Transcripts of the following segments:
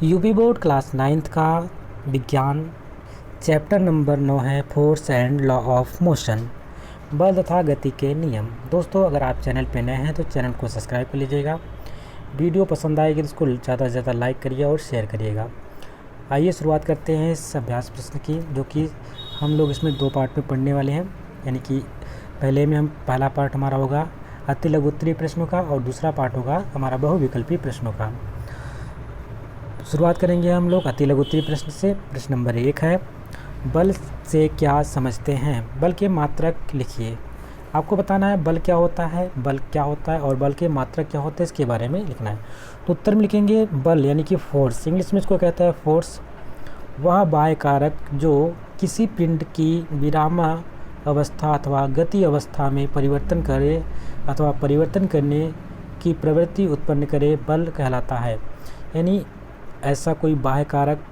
UP board class 9th का विज्ञान chapter number 9 है force and law of motion, बल तथा गति के नियम। दोस्तों, अगर आप चैनल पे नए हैं तो चैनल को सब्सक्राइब कर लीजिएगा। वीडियो पसंद आएगी तो इसको ज़्यादा से ज़्यादा लाइक करिए और शेयर करिएगा। आइए शुरुआत करते हैं इस अभ्यास प्रश्न की, जो कि हम लोग इसमें 2 पार्ट में पढ़ने वाले हैं। यानी कि पहला पार्ट हमारा होगा अति लघु उत्तरीय प्रश्नों का और दूसरा पार्ट होगा हमारा बहुविकल्पी प्रश्नों का। शुरुआत करेंगे हम लोग अति लघु उत्तरीय प्रश्न से। प्रश्न नंबर 1 है, बल से क्या समझते हैं? बल के मात्रक लिखिए। आपको बताना है बल क्या होता है, बल क्या होता है और बल के मात्रक क्या होते हैं, इसके बारे में लिखना है। तो उत्तर में लिखेंगे बल यानी कि फोर्स, इंग्लिश में इसको कहता है फोर्स, वह बाह्य कारक जो किसी पिंड की विराम अवस्था अथवा गति अवस्था में परिवर्तन करे अथवा परिवर्तन करने की प्रवृत्ति उत्पन्न करे, बल कहलाता है। यानी ऐसा कोई बाह्य कारक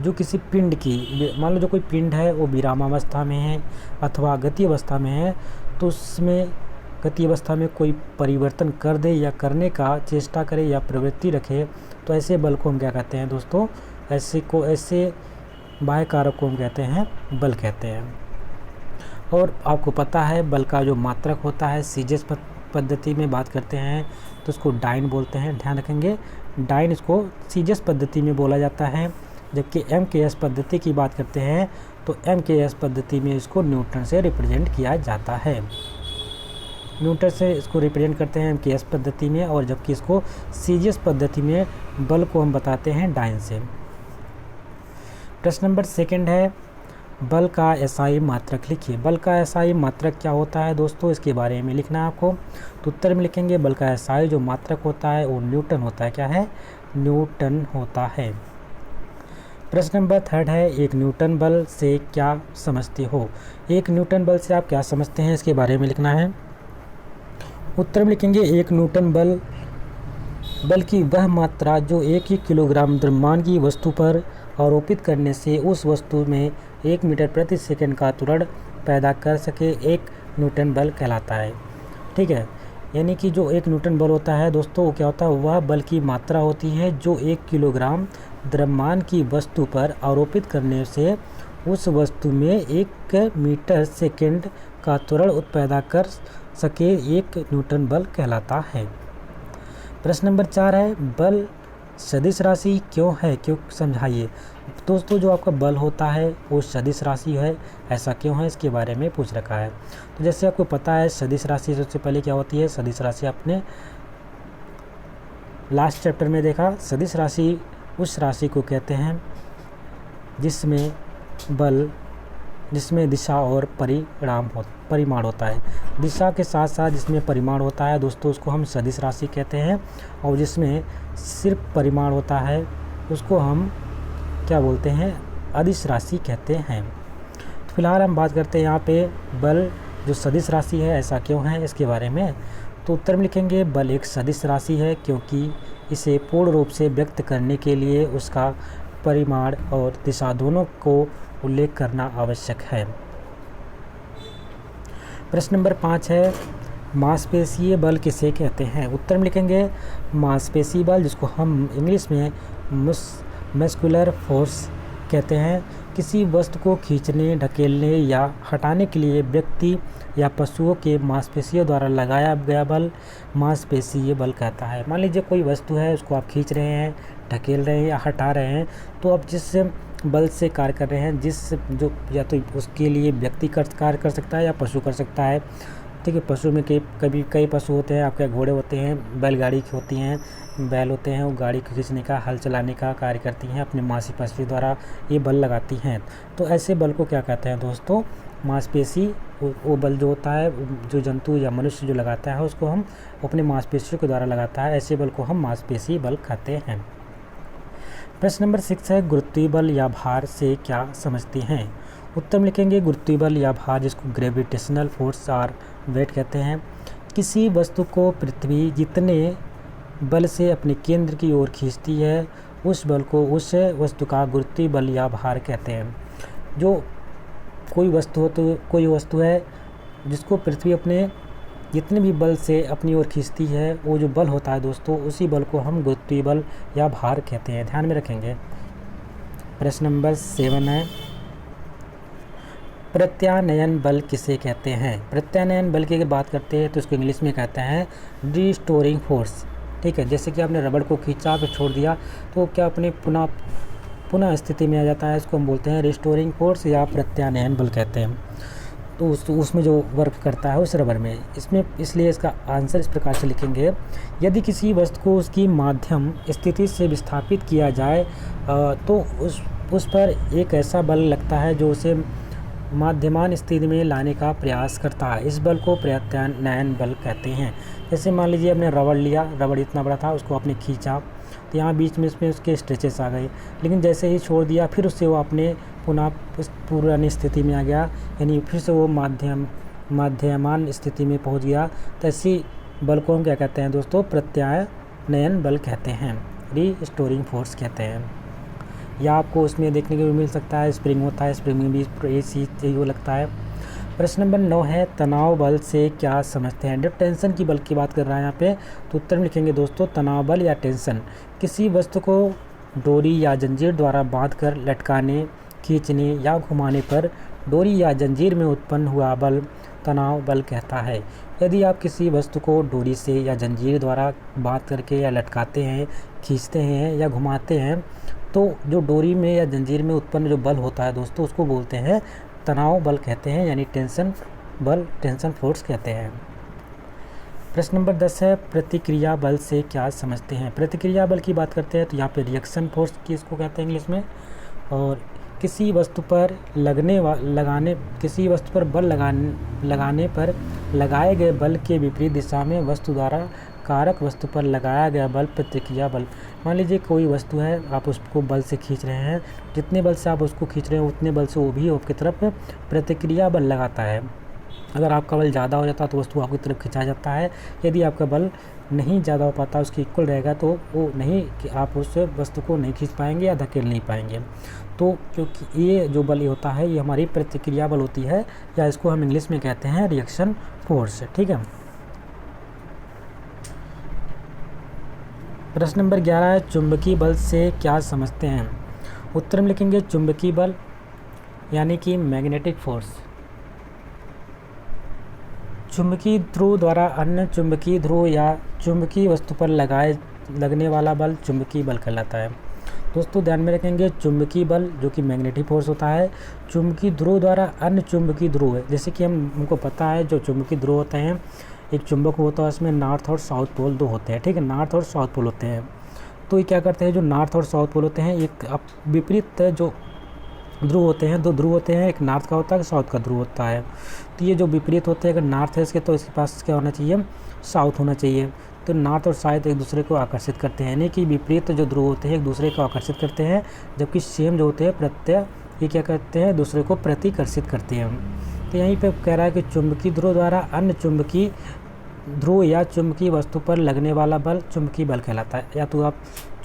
जो किसी पिंड की, मान लो जो कोई पिंड है वो विरामावस्था में है अथवा गति अवस्था में है, तो उसमें गति अवस्था में कोई परिवर्तन कर दे या करने का चेष्टा करे या प्रवृत्ति रखे, तो ऐसे बल को हम क्या कहते हैं दोस्तों? ऐसे बाह्य कारक को हम कहते हैं बल कहते हैं। और आपको पता है बल का जो मात्रक होता है, सीजेस पद्धति में बात करते हैं तो उसको डाइन बोलते हैं, ध्यान रखेंगे। डाइन इसको सीजेस पद्धति में बोला जाता है, जबकि एमकेएस पद्धति की बात करते हैं तो एमकेएस पद्धति में इसको न्यूटन से रिप्रेजेंट किया जाता है। न्यूटन से इसको रिप्रेजेंट करते हैं एमकेएस पद्धति में, और जबकि इसको सीजीएस पद्धति में बल को हम बताते हैं डाइन से। प्रश्न नंबर 2 है, बल का एसआई मात्रक लिखिए। बल का एसआई मात्रक क्या होता है दोस्तों, इसके बारे में लिखना है आपको। तो उत्तर में लिखेंगे बल का एसआई जो मात्रक होता है वो न्यूटन होता है। क्या है? न्यूटन होता है। प्रश्न नंबर 3 है, एक न्यूटन बल से क्या समझते हो? एक न्यूटन बल से आप क्या समझते हैं, इसके बारे में लिखना है। उत्तर में लिखेंगे एक न्यूटन बल की वह मात्रा जो 1 किलोग्राम द्रव्यमान की वस्तु पर आरोपित करने से उस वस्तु में 1 मीटर प्रति सेकंड का त्वरण पैदा कर सके, एक न्यूटन बल कहलाता है। ठीक है, यानी कि जो 1 न्यूटन बल होता है दोस्तों, वो क्या होता है? वह बल की मात्रा होती है जो 1 किलोग्राम द्रव्यमान की वस्तु पर आरोपित करने से उस वस्तु में 1 मीटर सेकंड का त्वरण पैदा कर सके, एक न्यूटन बल कहलाता है। प्रश्न नंबर 4 है, बल सदिश राशि क्यों है, क्यों समझाइए। दोस्तों, जो आपका बल होता है वो सदिश राशि है, ऐसा क्यों है, इसके बारे में पूछ रखा है। तो जैसे आपको पता है सदिश राशि सबसे पहले क्या होती है, सदिश राशि आपने लास्ट चैप्टर में देखा। सदिश राशि उस राशि को कहते हैं जिसमें दिशा और परिमाण होता है। दिशा के साथ साथ जिसमें परिमाण होता है दोस्तों, उसको हम सदिश राशि कहते हैं, और जिसमें सिर्फ परिमाण होता है उसको हम क्या बोलते हैं? अदिश राशि कहते हैं। तो फिलहाल हम बात करते हैं यहाँ पे बल जो सदिश राशि है ऐसा क्यों है, इसके बारे में। तो उत्तर में लिखेंगे बल एक सदिश राशि है क्योंकि इसे पूर्ण रूप से व्यक्त करने के लिए उसका परिमाण और दिशा दोनों को उल्लेख करना आवश्यक है। प्रश्न नंबर 5 है, मांसपेशीय बल किसे कहते हैं? उत्तर में लिखेंगे मांसपेशीय बल, जिसको हम इंग्लिश में मस्कुलर फोर्स कहते हैं, किसी वस्तु को खींचने, ढकेलने या हटाने के लिए व्यक्ति या पशुओं के मांसपेशियों द्वारा लगाया गया बल मांसपेशीय बल कहता है। मान लीजिए कोई वस्तु है, उसको आप खींच रहे हैं, ढकेल रहे हैं या हटा रहे हैं, तो आप जिस बल से कार्य कर रहे हैं, जो या तो उसके लिए व्यक्ति कार्य कर सकता है या पशु कर सकता है। ठीक है, पशु में कई पशु होते हैं, आपके घोड़े होते हैं, बैलगाड़ी होती हैं, बैल होते हैं, वो गाड़ी को खींचने का, हल चलाने का कार्य करती हैं, अपने मांसपेशी द्वारा ये बल लगाती हैं। तो ऐसे बल को क्या कहते हैं दोस्तों? मांसपेशी। वो बल जो होता है, जो जंतु या मनुष्य जो लगाता है उसको हम अपने मांसपेशियों के द्वारा लगाता है, ऐसे बल को हम मांसपेशी बल कहते हैं। प्रश्न नंबर 6 है, गुरुत्वीय बल या भार से क्या समझते हैं? उत्तर में लिखेंगे गुरुत्वीय बल या भार, जिसको ग्रेविटेशनल फोर्स और वेट कहते हैं, किसी वस्तु को पृथ्वी जितने बल से अपने केंद्र की ओर खींचती है उस बल को उस वस्तु का गुरुत्वीय बल या भार कहते हैं। जो कोई वस्तु है जिसको पृथ्वी अपने जितने भी बल से अपनी ओर खींचती है वो जो बल होता है दोस्तों, उसी बल को हम गुरुत्वीय बल या भार कहते हैं, ध्यान में रखेंगे। प्रश्न नंबर 7 है, प्रत्यानयन बल किसे कहते हैं? प्रत्यानयन बल की अगर बात करते हैं तो इसको इंग्लिश में कहते हैं रिस्टोरिंग फोर्स। ठीक है, जैसे कि आपने रबड़ को खींचा फिर छोड़ दिया तो क्या अपने पुनः स्थिति में आ जाता है, इसको हम बोलते हैं रिस्टोरिंग फोर्स या प्रत्यानयन बल कहते हैं। तो उसमें जो वर्क करता है उस रबड़ में, इसमें इसलिए इसका आंसर इस प्रकार से लिखेंगे, यदि किसी वस्तु को उसकी माध्यम स्थिति से विस्थापित किया जाए तो उस पर एक ऐसा बल लगता है जो उसे माध्यमान स्थिति में लाने का प्रयास करता है। इस बल को प्रत्यानयन बल कहते हैं। जैसे मान लीजिए आपने रबड़ लिया, रबड़ इतना बड़ा था, उसको आपने खींचा तो यहाँ बीच में इसमें उसके स्ट्रेचेस आ गए, लेकिन जैसे ही छोड़ दिया फिर उससे वो अपने पुनः पुरानी स्थिति में आ गया, यानी फिर से वो माध्यमान स्थिति में पहुँच गया। तो ऐसी बल को हम क्या कहते हैं दोस्तों? प्रत्यानयन बल कहते हैं, रीस्टोरिंग फोर्स कहते हैं। या आपको उसमें देखने को भी मिल सकता है, स्प्रिंग होता है, स्प्रिंग में भी यही वो लगता है। प्रश्न नंबर 9 है, तनाव बल से क्या समझते हैं? जब टेंशन की बल की बात कर रहा है यहाँ पे, तो उत्तर में लिखेंगे दोस्तों तनाव बल या टेंशन। किसी वस्तु को डोरी या जंजीर द्वारा बांधकर लटकाने, खींचने या घुमाने पर डोरी या जंजीर में उत्पन्न हुआ बल तनाव बल कहता है। यदि आप किसी वस्तु को डोरी से या जंजीर द्वारा बांध करके या लटकाते हैं, खींचते हैं या घुमाते हैं, तो जो डोरी में या जंजीर में उत्पन्न जो बल होता है दोस्तों, उसको बोलते हैं तनाव बल कहते हैं, यानी टेंशन बल, टेंशन फोर्स कहते हैं। प्रश्न नंबर 10 है, प्रतिक्रिया बल से क्या समझते हैं? प्रतिक्रिया बल की बात करते हैं तो यहाँ पे रिएक्शन फोर्स की इसको कहते हैं इंग्लिश में। और किसी वस्तु पर बल लगाने पर लगाए गए बल के विपरीत दिशा में वस्तु द्वारा कारक वस्तु पर लगाया गया बल प्रतिक्रिया बल। मान लीजिए कोई वस्तु है, आप उसको बल से खींच रहे हैं, जितने बल से आप उसको खींच रहे हैं उतने बल से वो भी आपकी तरफ प्रतिक्रिया बल लगाता है। अगर आपका बल ज़्यादा हो जाता है तो वस्तु आपकी तरफ खिंचा जाता है, यदि आपका बल नहीं ज़्यादा हो पाता, उसके इक्वल रहेगा, तो वो नहीं कि आप उस वस्तु को नहीं खींच पाएंगे या धकेल नहीं पाएंगे। तो क्योंकि ये जो बल होता है ये हमारी प्रतिक्रिया बल होती है, या इसको हम इंग्लिश में कहते हैं रिएक्शन फोर्स। ठीक है। प्रश्न नंबर 11 है, चुंबकीय बल से क्या समझते हैं? उत्तर में लिखेंगे चुंबकीय बल यानी कि मैग्नेटिक फोर्स। चुंबकीय ध्रुव द्वारा अन्य चुंबकीय ध्रुव या चुंबकीय वस्तु पर लगने वाला बल चुंबकीय बल कहलाता है। दोस्तों ध्यान में रखेंगे, चुंबकीय बल जो कि मैग्नेटिक फोर्स होता है, चुंबकीय ध्रुव द्वारा अन्य चुंबकीय ध्रुव है। जैसे कि हमको पता है जो चुंबकीय ध्रुव होते हैं, एक चुंबक होता है, उसमें नॉर्थ और साउथ पोल दो होते हैं। ठीक है, नॉर्थ और साउथ पोल होते हैं। तो ये क्या करते हैं, जो नॉर्थ और साउथ पोल होते हैं, एक विपरीत जो ध्रुव होते हैं, दो ध्रुव होते हैं, एक नॉर्थ का होता है, एक साउथ का ध्रुव होता है। तो ये जो विपरीत होते हैं, अगर नॉर्थ है इसके तो इसके पास क्या होना चाहिए, साउथ होना चाहिए। तो नॉर्थ और साउथ एक दूसरे को आकर्षित करते हैं, यानी कि विपरीत जो ध्रुव होते हैं एक दूसरे को आकर्षित करते हैं, जबकि सेम जो होते हैं ये क्या करते हैं, दूसरे को प्रतिकर्षित करते हैं। तो यहीं पे कह रहा है कि चुंबकीय ध्रुव द्वारा अन्य चुंबकीय ध्रुव या चुंबकीय वस्तु पर लगने वाला बल चुंबकीय बल कहलाता है। या तो आप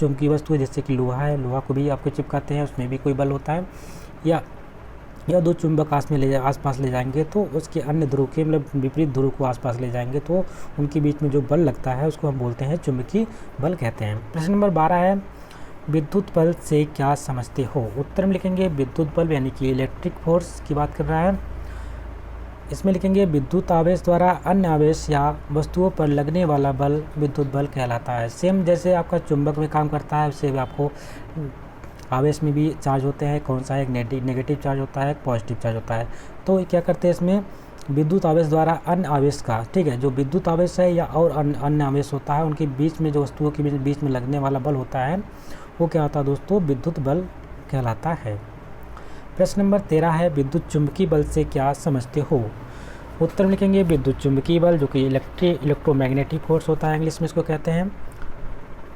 चुंबकीय वस्तु जैसे कि लोहा है, लोहा को भी आपको चिपकाते हैं, उसमें भी कोई बल होता है, या दो चुंबक आसपास ले जाएंगे तो उसके अन्य ध्रुव के मतलब विपरीत ध्रुव को आसपास ले जाएंगे तो उनके बीच में जो बल लगता है उसको हम बोलते हैं चुंबकीय बल कहते हैं। प्रश्न नंबर 12 है, विद्युत बल से क्या समझते हो? उत्तर में लिखेंगे विद्युत बल यानी कि इलेक्ट्रिक फोर्स की बात कर रहा है। इसमें लिखेंगे विद्युत आवेश द्वारा अन्य आवेश या वस्तुओं पर लगने वाला बल विद्युत बल कहलाता है। सेम जैसे आपका चुंबक में काम करता है, उससे आपको आवेश में भी चार्ज होते हैं, कौन सा है, एक नेगेटिव चार्ज होता है, एक पॉजिटिव चार्ज होता है। तो क्या करते हैं, इसमें विद्युत आवेश द्वारा अन्य आवेश का, ठीक है, जो विद्युत आवेश है या और अन्य आवेश होता है, उनके बीच में जो वस्तुओं के बीच में लगने वाला बल होता है वो क्या होता है दोस्तों, विद्युत बल कहलाता है। प्रश्न नंबर 13 है, विद्युत चुंबकीय बल से क्या समझते हो? उत्तर में लिखेंगे विद्युत चुंबकीय बल जो कि इलेक्ट्रोमैग्नेटिक फोर्स होता है, इंग्लिश में इसको कहते हैं।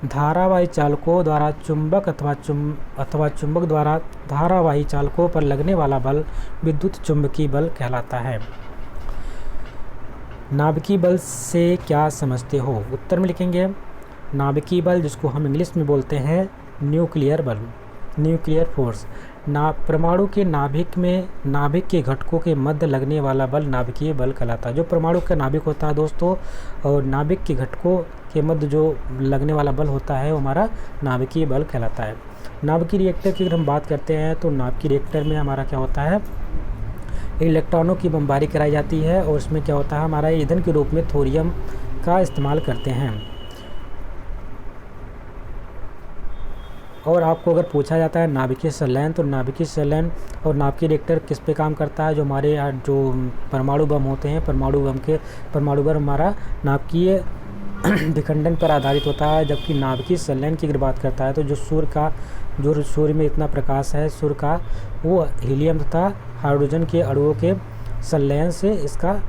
धारावाही चालकों द्वारा चुंबक अथवा चुंबक द्वारा धारावाही चालकों पर लगने वाला बल विद्युत चुंबकीय बल कहलाता है। नाभिकीय बल से क्या समझते हो? उत्तर में लिखेंगे नाभिकीय बल जिसको हम इंग्लिश में बोलते हैं न्यूक्लियर बल, न्यूक्लियर फोर्स। परमाणु के नाभिक के घटकों के मध्य लगने वाला बल नाभिकीय बल कहलाता है। जो परमाणु का नाभिक होता है दोस्तों, और नाभिक के घटकों के मध्य जो लगने वाला बल होता है वो हमारा नाभिकीय बल कहलाता है। नाभिकीय रिएक्टर की अगर हम बात करते हैं तो नाभिकीय रिएक्टर में हमारा क्या होता है, इलेक्ट्रॉनों की बमबारी कराई जाती है और उसमें क्या होता है, हमारा ईंधन के रूप में थोरियम का इस्तेमाल करते हैं। और आपको अगर पूछा जाता है नाभिकीय संलयन, तो नाभिकीय संलयन और नाभिकीय रिएक्टर किस पे काम करता है, जो हमारे जो परमाणु बम होते हैं, परमाणु बम हमारा नाभिकीय विखंडन पर आधारित होता है। जबकि नाभिकीय संलयन की अगर बात करता है तो जो सूर्य में इतना प्रकाश है सूर्य का, वो हीलियम तथा हाइड्रोजन के अणुओं के संलयन से इसका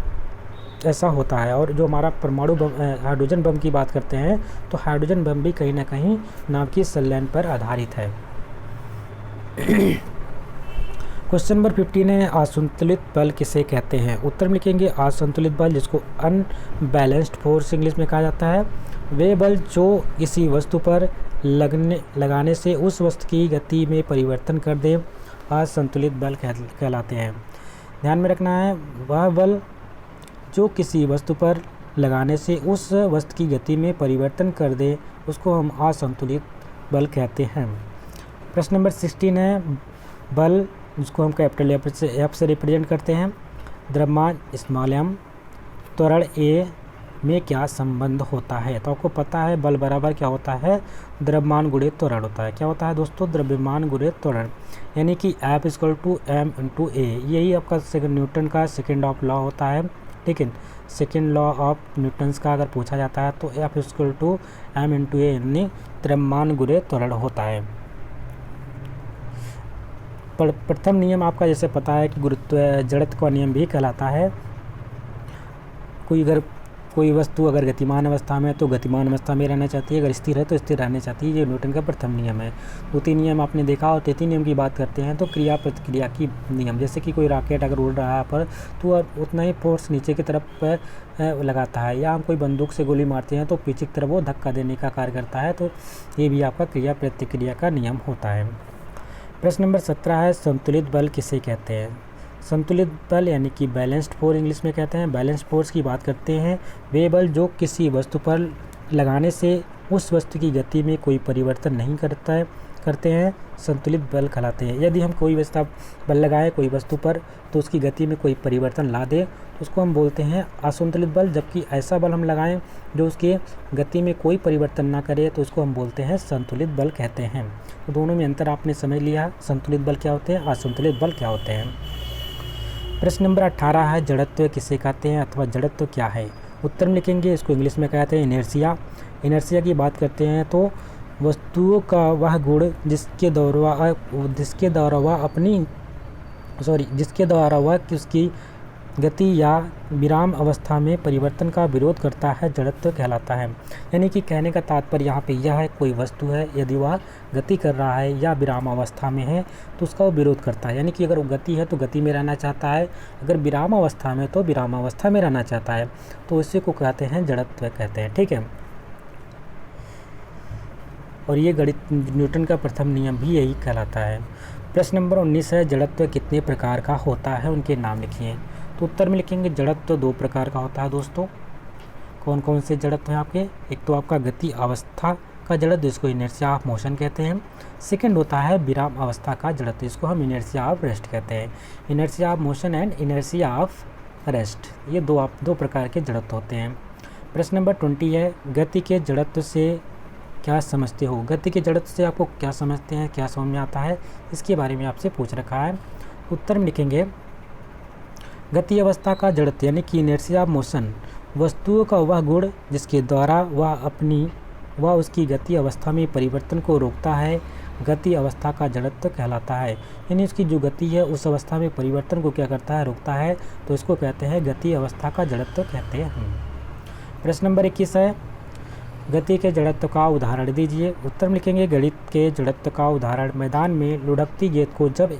ऐसा होता है। और जो हमारा परमाणु बम हाइड्रोजन बम की बात करते हैं तो हाइड्रोजन बम भी कहीं ना कहीं नाभिकीय संलयन पर आधारित है। क्वेश्चन नंबर 15 है, असंतुलित बल किसे कहते हैं। उत्तर में लिखेंगे असंतुलित बल, जिसको अनबैलेंस्ड फोर्स इंग्लिश में कहा जाता है, वे बल जो किसी वस्तु पर लगाने से उस वस्तु की गति में परिवर्तन कर दे, असंतुलित बल कहलाते हैं। ध्यान में रखना है, वह बल जो किसी वस्तु पर लगाने से उस वस्तु की गति में परिवर्तन कर दे, उसको हम असंतुलित बल कहते हैं। प्रश्न नंबर 16 है, बल जिसको हम कैपिटल एफ से रिप्रेजेंट करते हैं, द्रव्यमान स्मॉल m, त्वरण a में क्या संबंध होता है। तो आपको पता है बल बराबर क्या होता है, द्रव्यमान गुणे त्वरण होता है। क्या होता है दोस्तों, द्रव्यमान गुणे त्वरण, यानी कि F = m × a। यही आपका न्यूटन का सेकेंड ऑफ लॉ होता है। ठीक है, सेकेंड लॉ ऑफ न्यूटन्स का अगर पूछा जाता है तो F = m × a यानी द्रव्यमान गुणे त्वरण होता है। प्रथम नियम आपका जैसे पता है कि जड़त्व का नियम भी कहलाता है। कोई वस्तु अगर गतिमान अवस्था में है तो गतिमान अवस्था में रहना चाहती है, अगर स्थिर है तो स्थिर रहना चाहती है। ये न्यूटन का प्रथम नियम है। द्वितीय नियम आपने देखा। और तृतीय नियम की बात करते हैं तो क्रिया प्रतिक्रिया की नियम, जैसे कि कोई रॉकेट अगर उड़ रहा है पर तो उतना ही फोर्स नीचे की तरफ लगाता है, या हम कोई बंदूक से गोली मारते हैं तो पीछे की तरफ वो धक्का देने का कार्य करता है। तो ये भी आपका क्रिया प्रतिक्रिया का नियम होता है। प्रश्न नंबर 17 है, संतुलित बल किसे कहते हैं। संतुलित बल यानी कि बैलेंस्ड फोर्स इंग्लिश में कहते हैं। बैलेंस्ड फोर्स की बात करते हैं, वे बल जो किसी वस्तु पर लगाने से उस वस्तु की गति में कोई परिवर्तन नहीं करते हैं, संतुलित बल कहलाते हैं। यदि हम कोई बल लगाएं कोई वस्तु पर तो उसकी गति में कोई परिवर्तन ला दे तो उसको हम बोलते हैं असंतुलित बल। जबकि ऐसा बल हम लगाएं जो उसकी गति में कोई परिवर्तन ना करे तो उसको हम बोलते हैं संतुलित बल कहते हैं। तो दोनों में अंतर आपने समझ लिया, संतुलित बल क्या होते हैं, असंतुलित बल क्या होते हैं। प्रश्न नंबर 18 है, जड़त्व किसे कहते हैं अथवा जड़त्व क्या है। उत्तर में लिखेंगे, इसको इंग्लिश में कहते हैं इनर्शिया। इनर्शिया की बात करते हैं तो वस्तुओं का वह गुण जिसके द्वारा वह उसकी गति या विराम अवस्था में परिवर्तन का विरोध करता है, जड़त्व कहलाता है। यानी कि कहने का तात्पर्य यहाँ पे यह है, कोई वस्तु है यदि वह गति कर रहा है या विराम अवस्था में है तो उसका वो विरोध करता है। यानी कि अगर वो गति है तो गति में रहना चाहता है, अगर विराम अवस्था में तो विराम अवस्था में रहना चाहता है, तो इसी को कहते हैं जड़त्व कहते हैं। ठीक है, और ये न्यूटन का प्रथम नियम भी यही कहलाता है। प्रश्न नंबर 19 है, जड़त्व कितने प्रकार का होता है, उनके नाम लिखिए। तो उत्तर में लिखेंगे, जड़त्व 2 प्रकार का होता है दोस्तों। कौन कौन से जड़त्व हैं आपके, एक तो आपका गति अवस्था का जड़त्व जिसको इनर्शिया ऑफ मोशन कहते हैं। सेकंड होता है विराम अवस्था का जड़त्व जिसको हम इनर्शिया ऑफ रेस्ट कहते हैं। Inertia of motion and inertia of rest, ये दो प्रकार के जड़त्व होते हैं। प्रश्न नंबर 20 है, गति के जड़त्व से क्या समझते हो। गति के जड़त्व से आपको क्या समझते हैं, क्या समझ में आता है, इसके बारे में आपसे पूछ रखा है। उत्तर में लिखेंगे, गति अवस्था का जड़त्व यानी कि इनर्शिया ऑफ मोशन वस्तुओं का वह गुण जिसके द्वारा वह उसकी गति अवस्था में परिवर्तन को रोकता है, गति अवस्था का जड़त्व कहलाता है। यानी उसकी जो गति है उस अवस्था में परिवर्तन को क्या करता है, रोकता है, तो इसको कहते हैं गति अवस्था का जड़त्व कहते हैं। प्रश्न नंबर 21 है, गति के जड़त्व का उदाहरण दीजिए। उत्तर में लिखेंगे, गणित के जड़त्व का उदाहरण, मैदान में लुढ़कती गेंद को जब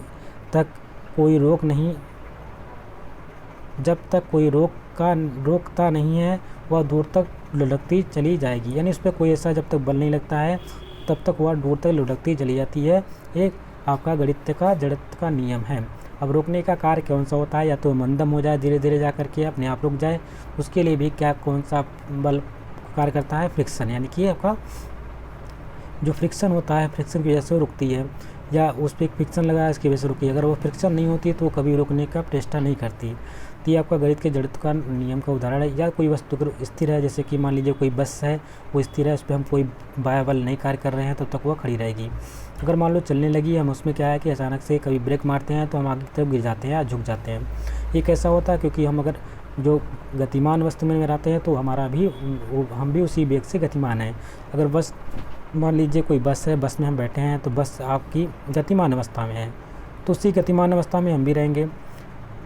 तक कोई रोकता नहीं है वह दूर तक लुढ़कती चली जाएगी। यानी उस पर कोई ऐसा जब तक बल नहीं लगता है तब तक वह दूर तक लुढ़कती चली जाती है। एक आपका गणित का जड़त्व का नियम है। अब रोकने का कार्य कौन सा होता है, या तो मंदम हो जाए, धीरे धीरे जा करके अपने आप रुक जाए, उसके लिए भी क्या कौन सा बल कार्य करता है, फ्रिक्शन, यानी कि आपका जो फ्रिक्शन होता है, फ्रिक्शन की वजह से वो रुकती है, या उस पर फ्रिक्शन लगाया इसकी वजह से रुकी है। अगर वो फ्रिक्शन नहीं होती तो वो कभी रुकने का चेष्टा नहीं करती। तो ये आपका गणित के जड़त्व का नियम का उदाहरण है। या कोई वस्तु अगर स्थिर है, जैसे कि मान लीजिए कोई बस है, वो स्थिर है, उस पर हम कोई बाह्य बल नहीं कार्य कर रहे हैं, तब तक वह खड़ी रहेगी। अगर मान लो चलने लगी, हम उसमें क्या है कि अचानक से कभी ब्रेक मारते हैं तो हम आगे की तरफ गिर जाते हैं या झुक जाते हैं। ये कैसा होता है, क्योंकि हम अगर जो गतिमान वस्तु में रहते हैं तो हमारा भी हम भी उसी वेग से गतिमान है। अगर बस मान लीजिए कोई बस है, बस में हम बैठे हैं, तो बस आपकी गतिमान अवस्था में है, तो उसी गतिमान अवस्था में हम भी रहेंगे।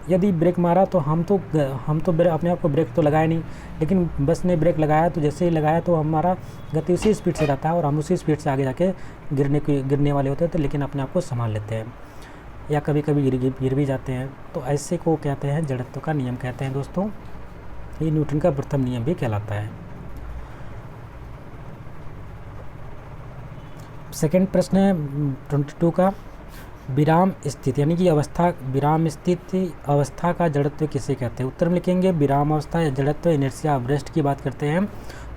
यदि ब्रेक मारा तो हम तो अपने आप को ब्रेक तो लगाए नहीं, लेकिन बस ने ब्रेक लगाया तो जैसे ही लगाया तो हमारा गति उसी स्पीड से रहता है और हम उसी स्पीड से आगे जाके गिरने वाले होते हैं, तो लेकिन अपने आप को संभाल लेते हैं, या कभी कभी गिर भी जाते हैं। तो ऐसे को कहते हैं जड़त्व का नियम कहते हैं दोस्तों। ये न्यूटन का प्रथम नियम भी कहलाता है। सेकंड प्रश्न है 22 का, विराम स्थिति यानी कि अवस्था, विराम स्थिति अवस्था का जड़त्व किसे कहते हैं। उत्तर में लिखेंगे विराम अवस्था या जड़त्व इनर्शिया ऑफ रेस्ट की बात करते हैं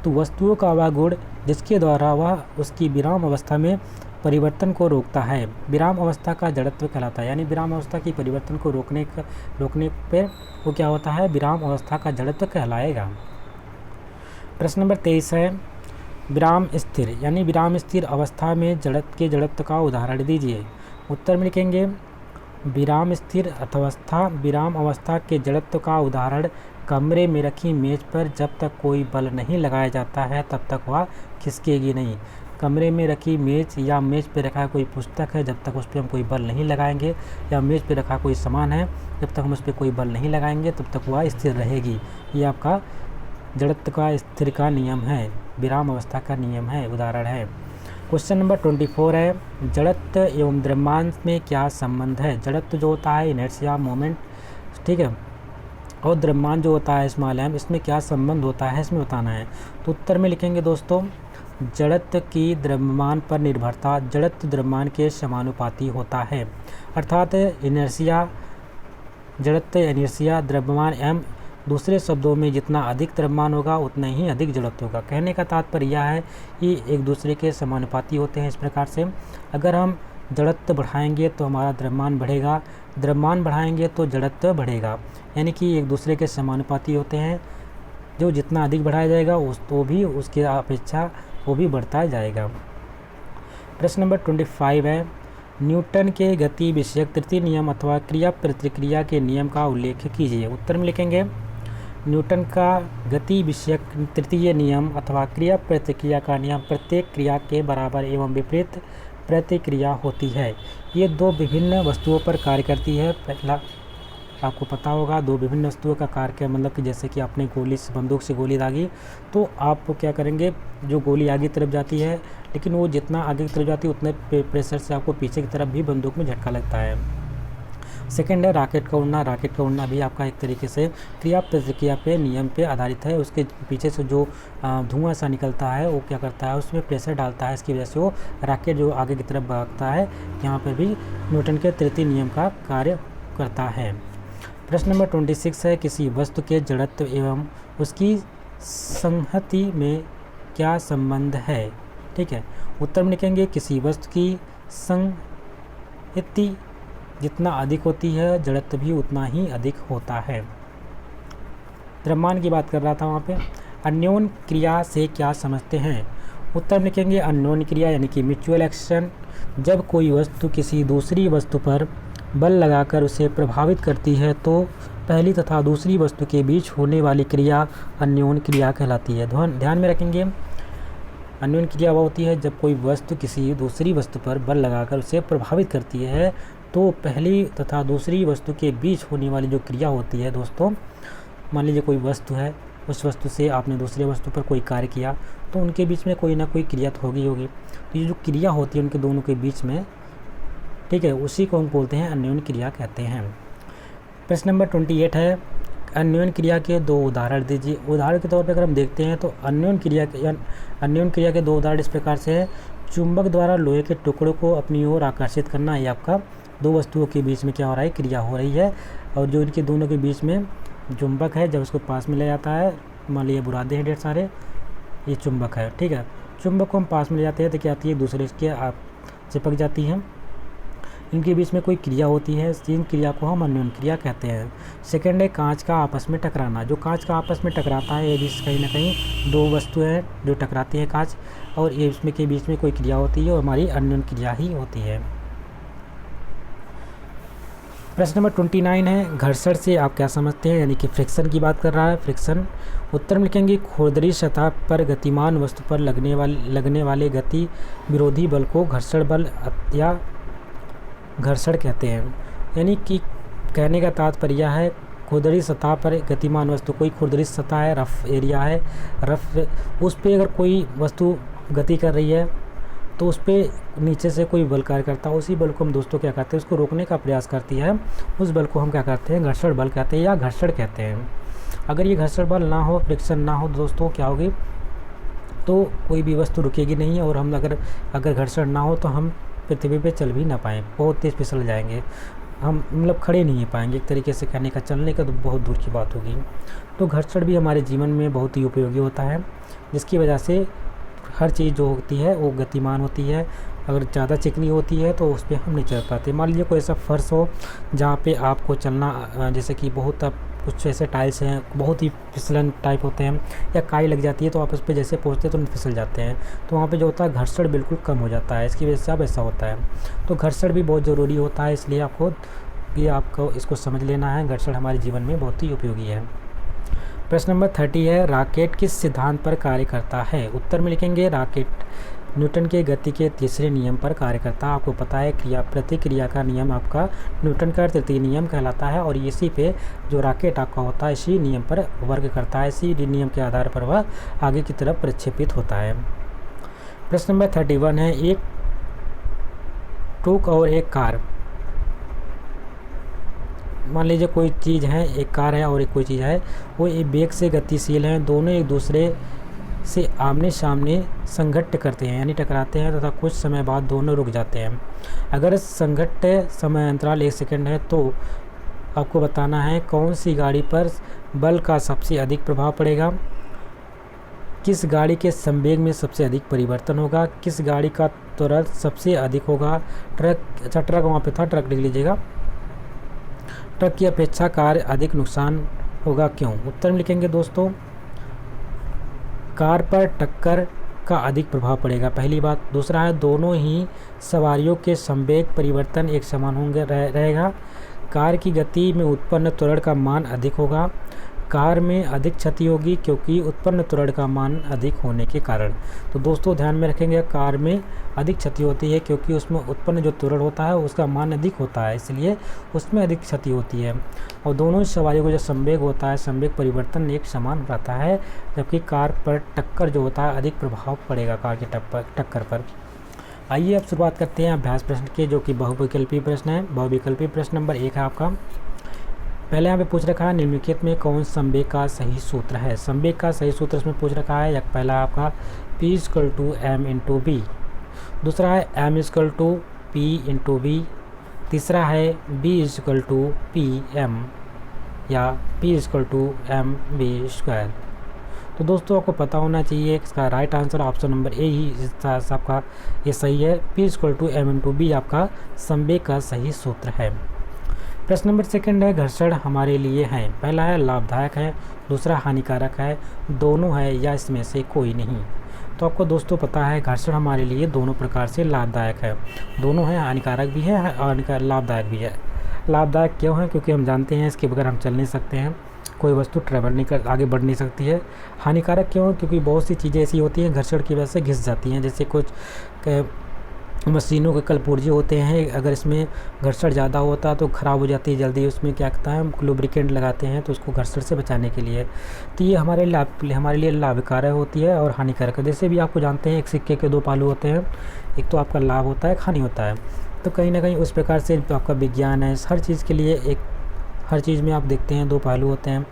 तो वस्तुओं का वह गुण जिसके द्वारा वह उसकी विराम अवस्था में परिवर्तन को रोकता है, विराम अवस्था का जड़त्व कहलाता है। यानी विराम अवस्था की परिवर्तन को रोकने पर वो क्या होता है, विराम अवस्था का जड़त्व कहलाएगा। प्रश्न नंबर 23 है, विराम स्थिर यानी विराम स्थिर अवस्था में जड़त्व का उदाहरण दीजिए। उत्तर में लिखेंगे विराम स्थिर अवस्था, विराम अवस्था के जड़त्व का उदाहरण कमरे में रखी मेज पर जब तक कोई बल नहीं लगाया जाता है तब तक वह खिसकेगी नहीं। कमरे में रखी मेज या मेज पर रखा कोई पुस्तक है, जब तक उस पर हम कोई बल नहीं लगाएंगे, या मेज पर रखा कोई सामान है, जब तक हम उस पर कोई बल नहीं लगाएंगे तब तक वह स्थिर रहेगी। ये आपका जड़त्व का स्थिर का नियम है, विराम अवस्था का नियम है, उदाहरण है। क्वेश्चन नंबर 24 है, जड़त्व एवं द्रव्यमान में क्या संबंध है। जड़त्व जो होता है इनर्शिया मोमेंट, ठीक है, और द्रव्यमान जो होता है स्मॉल m, इसमें क्या संबंध होता है इसमें बताना है। तो उत्तर में लिखेंगे दोस्तों, जड़त्व की द्रव्यमान पर निर्भरता जड़त्व द्रव्यमान के समानुपाती होता है। अर्थात इनर्शिया, जड़त्व इनर्शिया द्रव्यमान m, दूसरे शब्दों में जितना अधिक द्रव्यमान होगा उतना ही अधिक जड़त्व होगा। कहने का तात्पर्य यह है कि एक दूसरे के समानुपाती होते हैं। इस प्रकार से अगर हम जड़त्व बढ़ाएंगे तो हमारा द्रव्यमान बढ़ेगा, द्रव्यमान बढ़ाएंगे तो जड़त्व बढ़ेगा, यानी कि एक दूसरे के समानुपाती होते हैं। जो जितना अधिक बढ़ाया जाएगा तो भी उसके अपेक्षा वो भी बढ़ता जाएगा। प्रश्न नंबर 25 है, न्यूटन के गति विषयक तृतीय नियम अथवा क्रिया प्रतिक्रिया के नियम का उल्लेख कीजिए। उत्तर में लिखेंगे न्यूटन का गति विषयक तृतीय नियम अथवा क्रिया प्रतिक्रिया का नियम प्रत्येक क्रिया के बराबर एवं विपरीत प्रतिक्रिया होती है। ये दो विभिन्न वस्तुओं पर कार्य करती है। पहला आपको पता होगा, दो विभिन्न वस्तुओं का कार्य क्या, मतलब कि जैसे कि आपने बंदूक से गोली दागी तो आप क्या करेंगे, जो गोली आगे की तरफ जाती है, लेकिन वो जितना आगे की तरफ जाती है उतने प्रेशर से आपको पीछे की तरफ भी बंदूक में झटका लगता है। सेकेंड है रॉकेट का उड़ना। रॉकेट का उड़ना भी आपका एक तरीके से क्रिया प्रतिक्रिया पे नियम पे आधारित है। उसके पीछे से जो धुआं सा निकलता है वो क्या करता है, उसमें प्रेशर डालता है, इसकी वजह से वो रॉकेट जो आगे की तरफ भागता है। यहाँ पर भी न्यूटन के तृतीय नियम का कार्य करता है। प्रश्न नंबर 26 है, किसी वस्तु के जड़त्व एवं उसकी संहति में क्या संबंध है। ठीक है, उत्तर में लिखेंगे किसी वस्तु की संहति जितना अधिक होती है जड़त्व भी उतना ही अधिक होता है। द्रव्यमान की बात कर रहा था वहाँ पे। अन्योन्य क्रिया से क्या समझते हैं। उत्तर में लिखेंगे अन्योन्य क्रिया यानी कि म्यूचुअल एक्शन, जब कोई वस्तु किसी दूसरी वस्तु पर बल लगाकर उसे प्रभावित करती है तो पहली तथा दूसरी वस्तु के बीच होने वाली क्रिया अन्योन्य क्रिया कहलाती है। ध्यान में रखेंगे, अन्योन्य क्रिया वह होती है जब कोई वस्तु किसी दूसरी वस्तु पर बल लगाकर उसे प्रभावित करती है तो पहली तथा दूसरी वस्तु के बीच होने वाली जो क्रिया होती है दोस्तों, मान लीजिए कोई वस्तु है, उस वस्तु से आपने दूसरी वस्तु पर कोई कार्य किया तो उनके बीच में कोई ना कोई क्रिया तो होगी। तो ये जो क्रिया होती है उनके दोनों के बीच में, ठीक है, उसी को हम बोलते हैं अन्योन्य क्रिया कहते हैं। प्रश्न नंबर 28 है, अन्योन्य क्रिया के दो उदाहरण दीजिए। उदाहरण के तौर पर अगर हम देखते हैं तो अन्योन्य क्रिया के दो उदाहरण इस प्रकार से है। चुंबक द्वारा लोहे के टुकड़ों को अपनी ओर आकर्षित करना, ये आपका दो वस्तुओं के बीच में क्या हो रहा है, क्रिया हो रही है। और जो इनके दोनों के बीच में चुंबक है, जब उसको पास में ले जाता है, मान लीजिए बुरादे हैं ढेर सारे, ये चुंबक है, ठीक है। चुंबक को हम पास में ले जाते हैं तो क्या आती है, दूसरे के आप चिपक जाती हैं। इनके बीच में कोई क्रिया होती है, इन क्रिया को हम अन्योन क्रिया कहते हैं। सेकंड है कांच का आपस में टकराना। जो कांच का आपस में टकराता है, ये भी कहीं ना कहीं दो वस्तुएं हैं जो टकराती हैं कांच, और ये इसमें के बीच में कोई क्रिया होती है और हमारी अन्योन क्रिया ही होती है। प्रश्न नंबर 29 है, घर्षण से आप क्या समझते हैं, यानी कि फ्रिक्शन की बात कर रहा है। फ्रिक्शन उत्तर में लिखेंगे, खुरदरी सतह पर गतिमान वस्तु पर लगने वाले गति विरोधी बल को घर्षण बल या घर्षण कहते हैं। यानी कि कहने का तात्पर्य है, खुरदरी सतह पर गतिमान वस्तु, कोई खुरदरी सतह है, रफ एरिया है, उस पर अगर कोई वस्तु गति कर रही है तो उस पर नीचे से कोई बल कार्य करता है, उसी बल को हम दोस्तों क्या कहते हैं, उसको रोकने का प्रयास करती है, उस बल को हम क्या कहते हैं, घर्षण बल कहते हैं या घर्षण कहते हैं। अगर ये घर्षण बल ना हो, फ्रिक्शन ना हो दोस्तों, क्या होगी, तो कोई भी वस्तु रुकेगी नहीं, और हम अगर घर्षण ना हो तो हम पृथ्वी पे चल भी ना पाएँ, बहुत तेज़ फिसल जाएंगे, हम मतलब खड़े नहीं पाएंगे, एक तरीके से कहने का, चलने का तो बहुत दूर की बात होगी। तो घर्षण भी हमारे जीवन में बहुत ही उपयोगी होता है, जिसकी वजह से हर चीज़ जो होती है वो गतिमान होती है। अगर ज़्यादा चिकनी होती है तो उस पर हम नहीं चल पाते। मान लीजिए कोई ऐसा फर्श हो जहाँ पे आपको चलना, जैसे कि बहुत अब कुछ ऐसे टाइल्स हैं बहुत ही फिसलन टाइप होते हैं, या काई लग जाती है तो आप उस पर जैसे पहुँचते तो फिसल जाते हैं, तो वहाँ पे जो होता है घर्षण बिल्कुल कम हो जाता है, इसकी वजह से अब ऐसा होता है। तो घर्षण भी बहुत ज़रूरी होता है, इसलिए आपको इसको समझ लेना है, घर्षण हमारे जीवन में बहुत ही उपयोगी है। प्रश्न नंबर 30 है, रॉकेट किस सिद्धांत पर कार्य करता है। उत्तर में लिखेंगे, रॉकेट न्यूटन के गति के तीसरे नियम पर कार्य करता है। आपको पता है क्रिया प्रतिक्रिया का नियम आपका न्यूटन का तृतीय नियम कहलाता है, और इसी पे जो रॉकेट आपका होता है इसी नियम पर वर्क करता है, इसी नियम के आधार पर वह आगे की तरफ प्रक्षेपित होता है। प्रश्न नंबर 31 है, एक ट्रक और एक कार। मान लीजिए कोई चीज़ है, एक कार है और एक कोई चीज़ है, वो एक वेग से गतिशील हैं, दोनों एक दूसरे से आमने सामने संघट्ट करते हैं, यानी टकराते हैं तथा कुछ समय बाद दोनों रुक जाते हैं। अगर संघट्ट समय अंतराल 1 सेकंड है तो आपको बताना है कौन सी गाड़ी पर बल का सबसे अधिक प्रभाव पड़ेगा, किस गाड़ी के संवेग में सबसे अधिक परिवर्तन होगा, किस गाड़ी का त्वरण सबसे अधिक होगा। ट्रक वहाँ पे था, ट्रक लिख लीजिएगा। ट्रक की अपेक्षा कार अधिक नुकसान होगा, क्यों। उत्तर में लिखेंगे दोस्तों, कार पर टक्कर का अधिक प्रभाव पड़ेगा, पहली बात। दूसरा है, दोनों ही सवारियों के संवेग परिवर्तन एक समान होंगे रहेगा। कार की गति में उत्पन्न त्वरण का मान अधिक होगा। कार में अधिक क्षति होगी क्योंकि उत्पन्न त्वरण का मान अधिक होने के कारण। तो दोस्तों ध्यान में रखेंगे, कार में अधिक क्षति होती है क्योंकि उसमें उत्पन्न जो त्वरण होता है उसका मान अधिक होता है, इसलिए उसमें अधिक क्षति होती है। और दोनों ही सवारियों को जो संवेग होता है, संवेग परिवर्तन एक समान रहता है, जबकि कार पर टक्कर जो होता है अधिक प्रभाव पड़ेगा कार की टक्कर पर। आइए अब शुरुआत करते हैं अभ्यास प्रश्न के, जो कि बहुविकल्पी प्रश्न है। बहुविकल्पी प्रश्न नंबर 1 है आपका। पहले यहाँ पे पूछ रखा है, निम्नलिखित में कौन संवेग का सही सूत्र है। संवेग का सही सूत्र इसमें पूछ रखा है, पहला आपका P = m/v, दूसरा है m = p/v, तीसरा है B = pm या P = mv²। तो दोस्तों आपको पता होना चाहिए इसका right answer option number A ही आपका ये सही है। P = m/v आपका संवेग का सही सूत्र है। प्रश्न नंबर 2 है, घर्षण हमारे लिए है। पहला है लाभदायक है, दूसरा हानिकारक है, दोनों है या इसमें से कोई नहीं। तो आपको दोस्तों पता है घर्षण हमारे लिए दोनों प्रकार से लाभदायक है, दोनों है, हानिकारक भी है और लाभदायक भी है। लाभदायक क्यों है, क्योंकि हम जानते हैं इसके बगैर हम चल नहीं सकते हैं, कोई वस्तु ट्रैवल नहीं कर आगे बढ़ नहीं सकती है। हानिकारक क्यों है, क्योंकि बहुत सी चीज़ें ऐसी होती हैं घर्षण की वजह से घिस जाती हैं, जैसे कुछ मशीनों के कलपुर्जे होते हैं, अगर इसमें घर्षण ज़्यादा होता है तो ख़राब हो जाती है जल्दी, उसमें क्या करता है हम लुब्रिकेंट लगाते हैं तो उसको घर्षण से बचाने के लिए। तो ये हमारे लिए लाभकारी होती है और हानिकारक है। जैसे भी आपको जानते हैं एक सिक्के के दो पहलू होते हैं, एक तो आपका लाभ होता है, एक हानि होता है। तो कहीं ना कहीं उस प्रकार से आपका विज्ञान है, हर चीज़ के लिए हर चीज़ में आप देखते हैं दो पहलू होते हैं,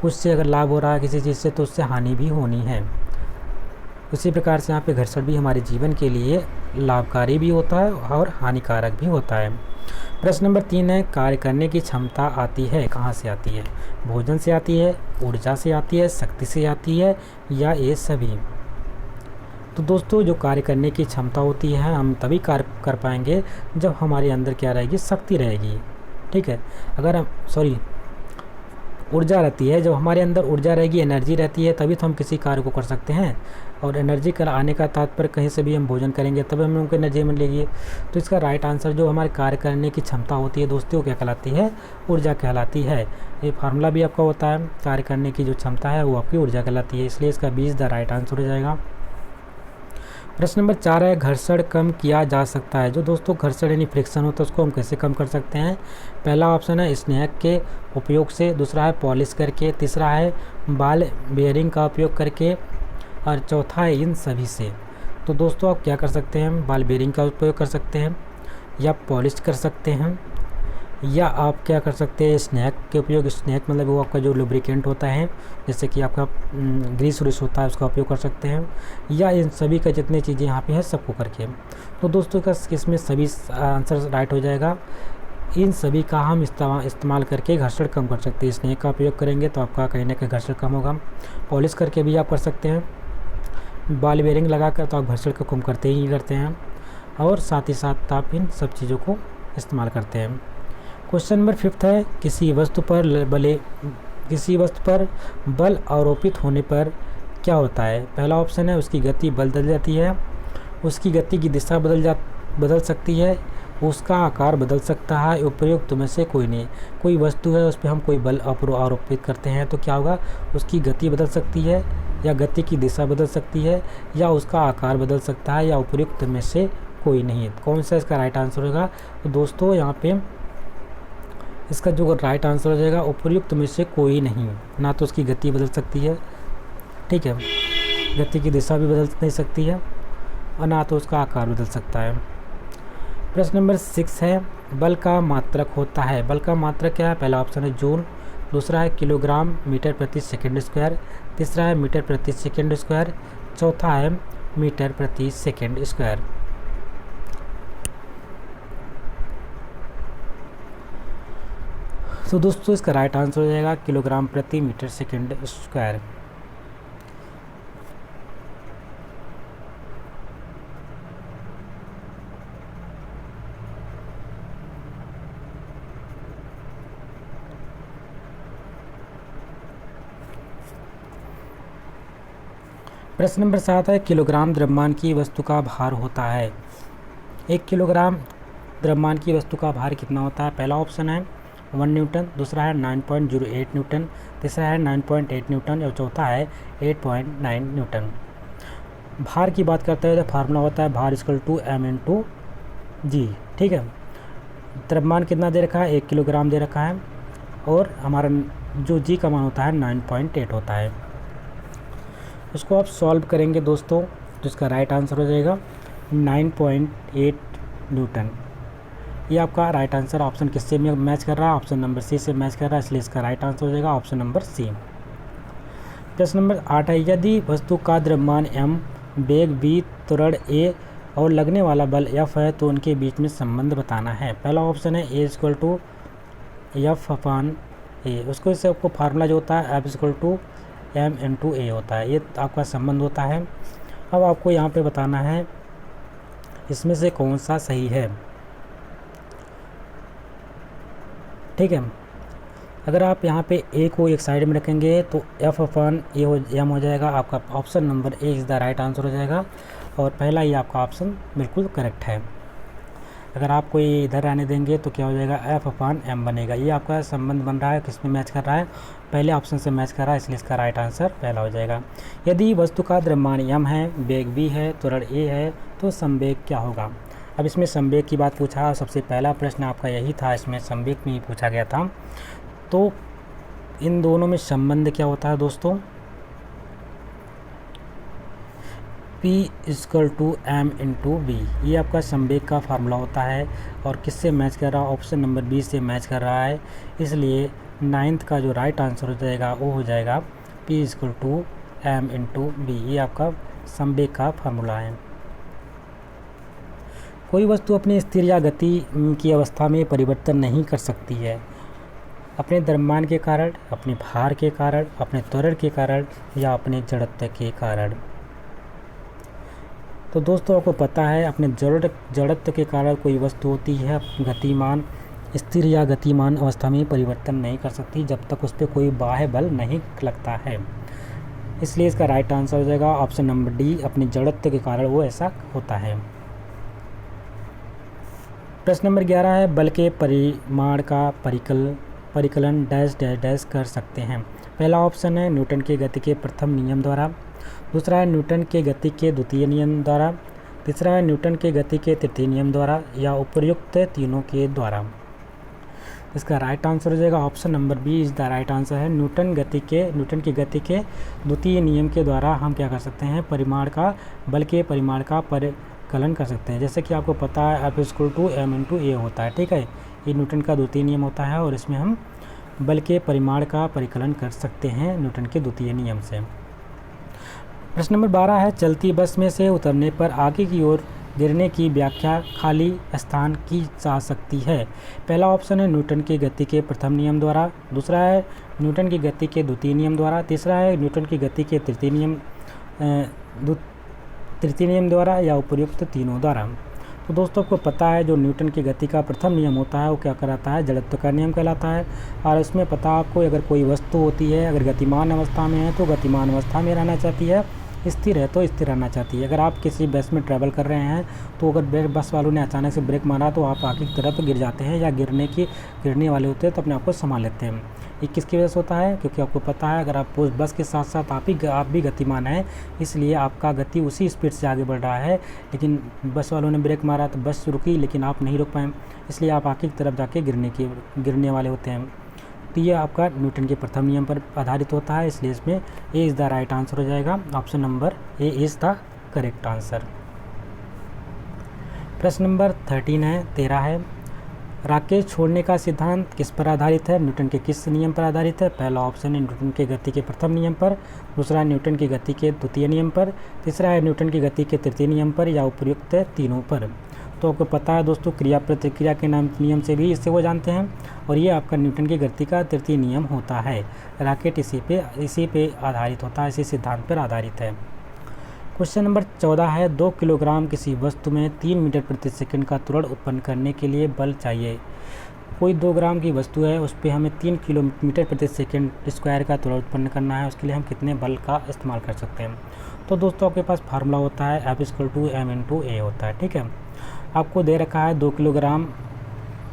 उससे अगर लाभ हो रहा है किसी चीज़ से तो उससे हानि भी होनी है। उसी प्रकार से यहाँ पे घर्षण भी हमारे जीवन के लिए लाभकारी भी होता है और हानिकारक भी होता है। प्रश्न नंबर 3 है, कार्य करने की क्षमता आती है, कहाँ से आती है? भोजन से आती है, ऊर्जा से आती है, शक्ति से आती है, या ये सभी? तो दोस्तों जो कार्य करने की क्षमता होती है हम तभी कार्य कर पाएंगे जब हमारे अंदर क्या रहेगी? शक्ति रहेगी। ठीक है, अगर हम ऊर्जा रहती है, जब हमारे अंदर ऊर्जा रहेगी, एनर्जी रहती है, तभी तो हम किसी कार्य को कर सकते हैं। और एनर्जी का आने का तात्पर्य कहीं से भी हम भोजन करेंगे तब हमें उनको एनर्जी मिलेगी। तो इसका राइट आंसर जो हमारे कार्य करने की क्षमता होती है दोस्तों क्या कहलाती है? ऊर्जा कहलाती है। ये फार्मूला भी आपका होता है, कार्य करने की जो क्षमता है वो आपकी ऊर्जा कहलाती है, इसलिए इसका 20 द राइट आंसर हो जाएगा। प्रश्न नंबर 4 है, घर्षण कम किया जा सकता है। जो दोस्तों घर्षण यानी फ्रिक्शन होता है उसको हम कैसे कम कर सकते हैं? पहला ऑप्शन है स्नेहक के उपयोग से, दूसरा है पॉलिश करके, तीसरा है बॉल बेयरिंग का उपयोग करके, और चौथा है इन सभी से। तो दोस्तों आप क्या कर सकते हैं? बॉल बेयरिंग का उपयोग कर सकते हैं, या पॉलिश कर सकते हैं, या आप क्या कर सकते हैं? स्नेहक के उपयोग, स्नेहक मतलब वो आपका जो लुब्रिकेंट होता है, जैसे कि आपका ग्रीस व्रीस होता है, उसका उपयोग कर सकते हैं, या इन सभी का जितनी चीज़ें यहाँ पे हैं सबको करके। तो दोस्तों का इसमें सभी आंसर राइट हो जाएगा। इन सभी का हम इस्तेमाल करके घर्षण कम कर सकते हैं। स्नेहक का उपयोग करेंगे तो आपका कहीं ना कहीं घर्षण कम होगा, पॉलिश करके भी आप कर सकते हैं, बॉल बेयरिंग लगाकर तो आप घर्षण को कम करते ही करते हैं, और साथ ही साथ आप इन सब चीज़ों को इस्तेमाल करते हैं। क्वेश्चन नंबर 5 है, किसी वस्तु पर बल आरोपित होने पर क्या होता है? पहला ऑप्शन है उसकी गति बदल जाती है, उसकी गति की दिशा बदल सकती है, उसका आकार बदल सकता है, उपयुक्त में से कोई नहीं। कोई वस्तु है उस पर हम कोई बल आरोपित करते हैं तो क्या होगा? उसकी गति बदल सकती है, या गति की दिशा बदल सकती है, या उसका आकार बदल सकता है, या उपयुक्त में से कोई नहीं। कौन सा इसका राइट आंसर होगा? तो दोस्तों यहाँ पे इसका जो राइट आंसर हो जाएगा उपयुक्त में से कोई नहीं। ना तो उसकी गति बदल सकती है, ठीक है, गति की दिशा भी बदल नहीं सकती है, और ना तो उसका आकार बदल सकता है। प्रश्न नंबर 6 है, बल का मात्रक होता है। बल का मात्रक क्या है? पहला ऑप्शन है जूल, दूसरा है किलोग्राम मीटर प्रति सेकंड स्क्वायर, तीसरा है मीटर प्रति सेकंड स्क्वायर, चौथा है मीटर प्रति सेकंड स्क्वायर। तो दोस्तों इसका राइट आंसर हो जाएगा किलोग्राम प्रति मीटर सेकंड स्क्वायर। प्रश्न नंबर 7 है, किलोग्राम द्रव्यमान की वस्तु का भार होता है। 1 किलोग्राम द्रव्यमान की वस्तु का भार कितना होता है? पहला ऑप्शन है 1 न्यूटन, दूसरा है 9.08 न्यूटन, तीसरा है 9.8 न्यूटन, और चौथा है 8.9 न्यूटन। भार की बात करते हैं तो फार्मूला होता है भार इक्वल टू m/g। ठीक है, द्रव्यमान कितना दे रखा है? 1 किलोग्राम दे रखा है, और हमारा जो g का मान होता है 9.8 होता है। उसको आप सॉल्व करेंगे दोस्तों तो इसका राइट आंसर हो जाएगा 9.8 न्यूटन। ये आपका राइट आंसर ऑप्शन किससे मैच कर रहा है? ऑप्शन नंबर सी से मैच कर रहा है, इसलिए इसका राइट आंसर हो जाएगा ऑप्शन नंबर सी। प्रश्न नंबर 8 है, यदि वस्तु का द्रव्यमान m, वेग v, त्वरण a और लगने वाला बल F है तो उनके बीच में संबंध बताना है। पहला ऑप्शन है a इक्वल टू F/a। उसको इससे आपको फार्मूला जो होता है F इक्वल टू m/a होता है, ये आपका संबंध होता है। अब आपको यहाँ पे बताना है इसमें से कौन सा सही है। ठीक है, अगर आप यहाँ पे a को एक साइड में रखेंगे तो F/a हो जाएगा। आपका option number A is the right answer हो जाएगा, और पहला ही आपका ऑप्शन बिल्कुल करेक्ट है। अगर आप कोई इधर आने देंगे तो क्या हो जाएगा? F/m बनेगा। ये आपका संबंध बन रहा है, किस में मैच कर रहा है? पहले ऑप्शन से मैच कर रहा है, इसलिए इसका राइट आंसर पहला हो जाएगा। यदि वस्तु का द्रव्यमान m है, वेग v है, त्वरण a है तो संवेग क्या होगा? अब इसमें संवेग की बात पूछा, सबसे पहला प्रश्न आपका यही था, इसमें संवेग में ही पूछा गया था। तो इन दोनों में संबंध क्या होता है दोस्तों? P इक्वल टू m/v, ये आपका संवेग का फार्मूला होता है, और किससे मैच कर रहा है? ऑप्शन नंबर बी से मैच कर रहा है, इसलिए 9th का जो राइट आंसर हो जाएगा वो हो जाएगा P इक्वल टू m/v, ये आपका संवेग का फार्मूला है। कोई वस्तु अपनी स्थिर या गति की अवस्था में परिवर्तन नहीं कर सकती है, अपने द्रव्यमान के कारण, अपने भार के कारण, अपने त्वरण के कारण या अपने जड़त्व के कारण। तो दोस्तों आपको पता है अपने जड़त्व के कारण कोई वस्तु होती है गतिमान, स्थिर या गतिमान अवस्था में परिवर्तन नहीं कर सकती जब तक उस पर कोई बाह्य बल नहीं लगता है। इसलिए इसका राइट आंसर हो जाएगा ऑप्शन नंबर डी, अपने जड़त्व के कारण वो ऐसा होता है। प्रश्न नंबर 11 है, बल के परिमाण का परिकलन डैश डैश डैश कर सकते हैं। पहला ऑप्शन है न्यूटन के गति के प्रथम नियम द्वारा, दूसरा है न्यूटन के गति के द्वितीय नियम द्वारा, तीसरा है न्यूटन के गति के तृतीय नियम द्वारा या उपयुक्त तीनों के द्वारा। इसका राइट आंसर हो जाएगा option number B is the right answer है। न्यूटन की गति के द्वितीय नियम के द्वारा हम क्या कर सकते हैं, बल के परिमाण का परिकलन कर सकते हैं। जैसे कि आपको पता है F=m/a होता है, ठीक है, ये न्यूटन का द्वितीय नियम होता है और इसमें हम बल के परिमाण का परिकलन कर सकते हैं न्यूटन के द्वितीय नियम से। प्रश्न नंबर 12 है, चलती बस में से उतरने पर आगे की ओर गिरने की व्याख्या खाली स्थान की जा सकती है। पहला ऑप्शन है न्यूटन की गति के प्रथम नियम द्वारा, दूसरा है न्यूटन की गति के द्वितीय नियम द्वारा, तीसरा है न्यूटन की गति के तृतीय नियम द्वारा या उपयुक्त तीनों द्वारा। तो दोस्तों आपको पता है जो न्यूटन की गति का प्रथम नियम होता है वो क्या कहलाता है, जड़त्व का नियम कहलाता है। और इसमें पता आपको अगर कोई वस्तु होती है, अगर गतिमान अवस्था में है तो गतिमान अवस्था में रहना चाहती है, स्थिर है तो स्थिर रहना चाहती है। अगर आप किसी बस में ट्रैवल कर रहे हैं तो अगर बस वालों ने अचानक से ब्रेक मारा तो आप आगे की तरफ गिर जाते हैं या गिरने वाले होते हैं तो अपने आप को संभाल लेते हैं। ये किसकी वजह से होता है, क्योंकि आपको पता है अगर आप उस बस के साथ साथ आप भी गतिमान हैं, इसलिए आपका गति उसी स्पीड से आगे बढ़ रहा है। लेकिन बस वालों ने ब्रेक मारा तो बस रुकी लेकिन आप नहीं रुक पाए, इसलिए आप आगे की तरफ जाके गिरने वाले होते हैं। तो ये आपका न्यूटन के प्रथम नियम पर आधारित होता है, इसलिए इसमें A is the right answer हो जाएगा। Option number A is the correct answer. प्रश्न नंबर 13 है, राकेश छोड़ने का सिद्धांत किस पर आधारित है, न्यूटन के किस नियम पर आधारित है। पहला ऑप्शन है न्यूटन के गति के प्रथम नियम पर, दूसरा है न्यूटन की गति के द्वितीय नियम पर, तीसरा है न्यूटन की गति के तृतीय नियम पर या उपयुक्त तीनों पर। तो आपको पता है दोस्तों क्रिया प्रतिक्रिया के नियम से भी इससे वो जानते हैं और ये आपका न्यूटन की गति का तृतीय नियम होता है। राकेट इसी पे आधारित होता है, इसी सिद्धांत पर आधारित है। क्वेश्चन नंबर 14 है, 2 किलोग्राम किसी वस्तु में 3 मीटर प्रति सेकंड का त्वरण उत्पन्न करने के लिए बल चाहिए। कोई 2 ग्राम की वस्तु है, उस पर हमें 3 किलोमीटर प्रति सेकंड स्क्वायर का त्वरण उत्पन्न करना है, उसके लिए हम कितने बल का इस्तेमाल कर सकते हैं। तो दोस्तों आपके पास फार्मूला होता है F=m/a होता है, ठीक है। आपको दे रखा है 2 किलोग्राम,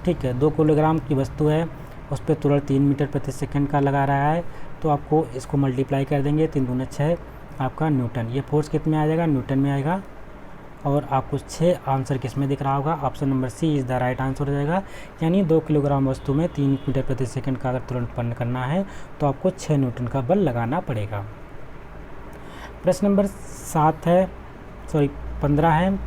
ठीक है, 2 किलोग्राम की वस्तु है, उस पर त्वरण 3 मीटर प्रति सेकंड का लगा रहा है, तो आपको इसको मल्टीप्लाई कर देंगे, 3 दूनी 6 आपका न्यूटन। ये फोर्स कितने में आ जाएगा, न्यूटन में आएगा। और आपको 6 आंसर किस में दिख रहा होगा, option number C is the right answer हो जाएगा। यानी 2 किलोग्राम वस्तु में 3 मीटर प्रति सेकंड का अगर त्वरण उत्पन्न करना है तो आपको 6 न्यूटन का बल लगाना पड़ेगा। प्रश्न नंबर 15 है,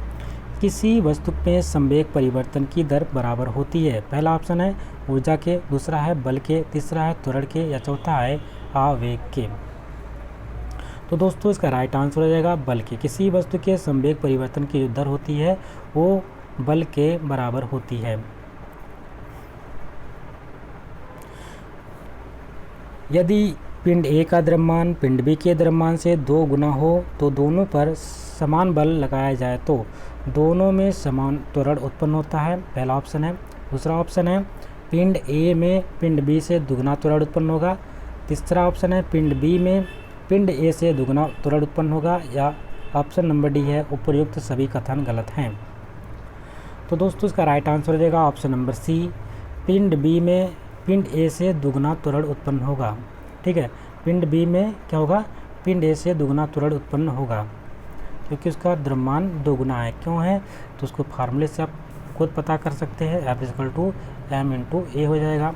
किसी वस्तु में संवेग परिवर्तन की दर बराबर होती है। पहला ऑप्शन है ऊर्जा के, दूसरा है बल के, तीसरा है त्वरण के या चौथा है आवेग के। तो दोस्तों इसका राइट आंसर हो जाएगा बल के। किसी वस्तु के संवेग परिवर्तन की जो दर होती है वो बल के बराबर होती है। यदि पिंड ए का द्रव्यमान पिंड बी के द्रव्यमान से 2 गुना हो तो दोनों पर समान बल लगाया जाए तो दोनों में समान त्वरण उत्पन्न होता है, पहला ऑप्शन है। दूसरा ऑप्शन है पिंड ए में पिंड बी से दुगना त्वरण उत्पन्न होगा। तीसरा ऑप्शन है पिंड बी में पिंड ए से दुगना त्वरण उत्पन्न होगा या ऑप्शन नंबर डी है उपर्युक्त सभी कथन गलत हैं। तो दोस्तों इसका राइट आंसर हो जाएगा ऑप्शन नंबर सी, पिंड बी में पिंड ए से दुगना त्वरण उत्पन्न होगा, ठीक है। पिंड बी में क्या होगा, पिंड ए से दुगना त्वरण उत्पन्न होगा क्योंकि उसका द्रव्यमान 2 गुना है। क्यों है तो उसको फार्मूले से आप खुद पता कर सकते हैं, F=m/a हो जाएगा।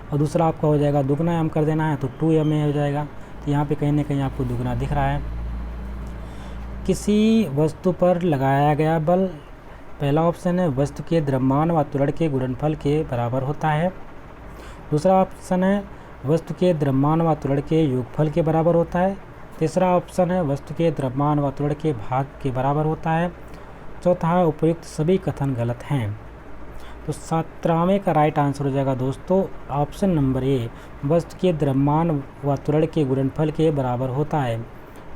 और दूसरा आपका हो जाएगा दुगना m कर देना है तो 2ma हो जाएगा। तो यहाँ पे कहीं ना कहीं आपको दुगना दिख रहा है। किसी वस्तु पर लगाया गया बल, पहला ऑप्शन है वस्तु के द्रव्यमान व त्वरण के गुणनफल के बराबर होता है। दूसरा ऑप्शन है वस्तु के द्रव्यमान व त्वरण के योगफल के बराबर होता है। तीसरा ऑप्शन है वस्तु के द्रव्यमान व त्वरण के भाग के बराबर होता है। चौथा है उपयुक्त सभी कथन गलत हैं। तो 17वें का राइट आंसर हो जाएगा दोस्तों ऑप्शन नंबर ए, वस्तु के द्रव्यमान व त्वरण के गुणनफल के बराबर होता है।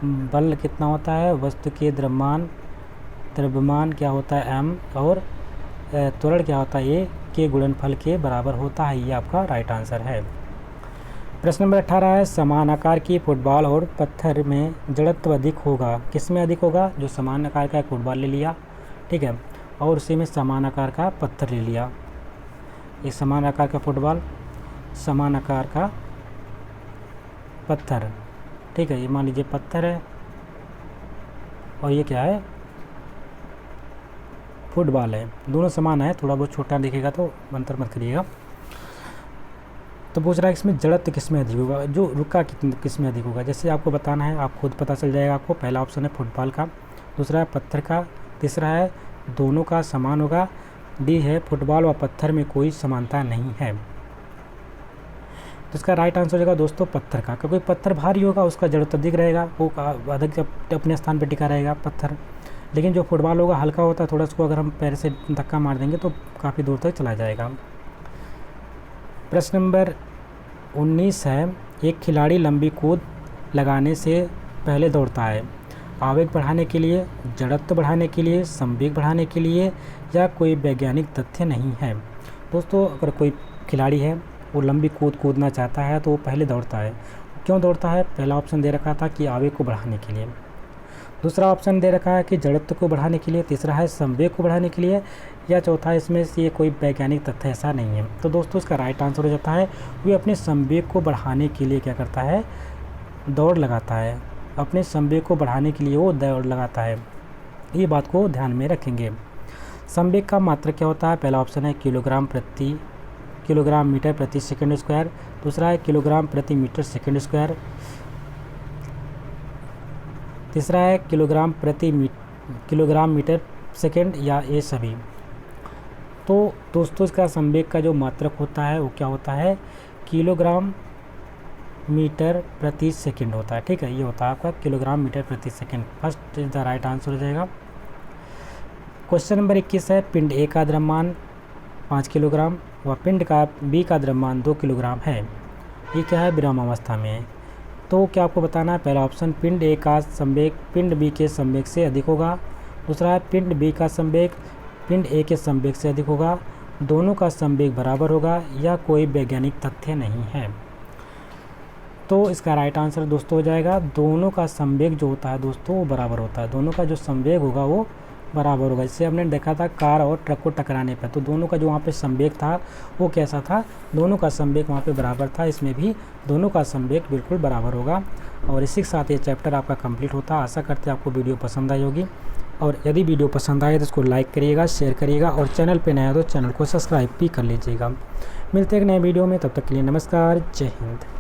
बल कितना होता है, वस्तु के द्रव्यमान क्या होता है m, और त्वरण क्या होता है ए के गुणनफल के बराबर होता है। ये आपका राइट आंसर है। प्रश्न नंबर 18 है समान आकार की फुटबॉल और पत्थर में जड़त्व अधिक होगा, किस में अधिक होगा? जो समान आकार का फुटबॉल ले लिया, ठीक है, और उसी में समान आकार का पत्थर ले लिया। एक समान आकार का फुटबॉल, समान आकार का पत्थर, ठीक है, ये मान लीजिए पत्थर है और ये क्या है, फुटबॉल है। दोनों समान है, थोड़ा बहुत छोटा दिखेगा तो अंतर मत करिएगा। तो पूछ रहा है इसमें जड़त्व किस में अधिक होगा, जो रुका किस में अधिक होगा। जैसे आपको बताना है, आप खुद पता चल जाएगा आपको। पहला ऑप्शन है फुटबॉल का, दूसरा है पत्थर का, तीसरा है दोनों का समान होगा, डी है फुटबॉल व पत्थर में कोई समानता नहीं है। तो इसका राइट आंसर हो जाएगा दोस्तों पत्थर का, क्योंकि पत्थर भारी होगा उसका जड़त्व अधिक रहेगा, वो अधिक अपने स्थान पर टिका रहेगा पत्थर। लेकिन जो फुटबॉल होगा हल्का होता है थोड़ा, उसको अगर हम पैर से धक्का मार देंगे तो काफ़ी दूर तक चला जाएगा। प्रश्न नंबर 19 है एक खिलाड़ी लंबी कूद लगाने से पहले दौड़ता है, आवेग बढ़ाने के लिए, जड़त्व बढ़ाने के लिए, संवेग बढ़ाने के लिए, या कोई वैज्ञानिक तथ्य नहीं है। दोस्तों अगर कोई खिलाड़ी है वो लंबी कूदना चाहता है तो वो पहले दौड़ता है। क्यों दौड़ता है? पहला ऑप्शन दे रखा था कि आवेग को बढ़ाने के लिए, दूसरा ऑप्शन दे रखा है कि जड़त्व को बढ़ाने के लिए, तीसरा है संवेग को बढ़ाने के लिए, या चौथा इसमें से ये कोई वैज्ञानिक तथ्य ऐसा नहीं है। तो दोस्तों इसका राइट आंसर हो जाता है वो अपने संवेग को बढ़ाने के लिए क्या करता है, दौड़ लगाता है। अपने संवेग को बढ़ाने के लिए वो दौड़ लगाता है, ये बात को ध्यान में रखेंगे। संवेग का मात्रक क्या होता है? पहला ऑप्शन है किलोग्राम मीटर प्रति सेकंड स्क्वायर, दूसरा है किलोग्राम प्रति मीटर सेकंड स्क्वायर, तीसरा है किलोग्राम मीटर सेकंड, या ये सभी। तो दोस्तों इसका संवेग का जो मात्रक होता है वो क्या होता है, किलोग्राम मीटर प्रति सेकंड होता है, ठीक है, ये होता है आपका किलोग्राम मीटर प्रति second. First is the right answer हो जाएगा। क्वेश्चन नंबर 21 है पिंड ए का द्रव्यमान 5 किलोग्राम व पिंड का बी का द्रव्यमान 2 किलोग्राम है, ये क्या है, विराम अवस्था में है। तो क्या आपको बताना है? पहला ऑप्शन पिंड ए का संवेग पिंड बी के संवेग से अधिक होगा, दूसरा है पिंड बी का संवेग पिंड ए के संवेग से अधिक होगा, दोनों का संवेग बराबर होगा, या कोई वैज्ञानिक तथ्य नहीं है। तो इसका राइट आंसर दोस्तों हो जाएगा दोनों का संवेग जो होता है दोस्तों वो बराबर होता है, दोनों का जो संवेग होगा वो बराबर होगा। जैसे हमने देखा था कार और ट्रक को टकराने पर, तो दोनों का जो वहाँ पे संवेग था वो कैसा था, दोनों का संवेग वहाँ पे बराबर था। इसमें भी दोनों का संवेग बिल्कुल बराबर होगा। और इसी के साथ ये चैप्टर आपका कंप्लीट होता है। आशा करते हैं आपको वीडियो पसंद आई होगी, और यदि वीडियो पसंद आए तो इसको लाइक करिएगा, शेयर करिएगा, और चैनल पर नया हो तो चैनल को सब्सक्राइब भी कर लीजिएगा। मिलते हैं एक नए वीडियो में, तब तक के लिए नमस्कार, जय हिंद।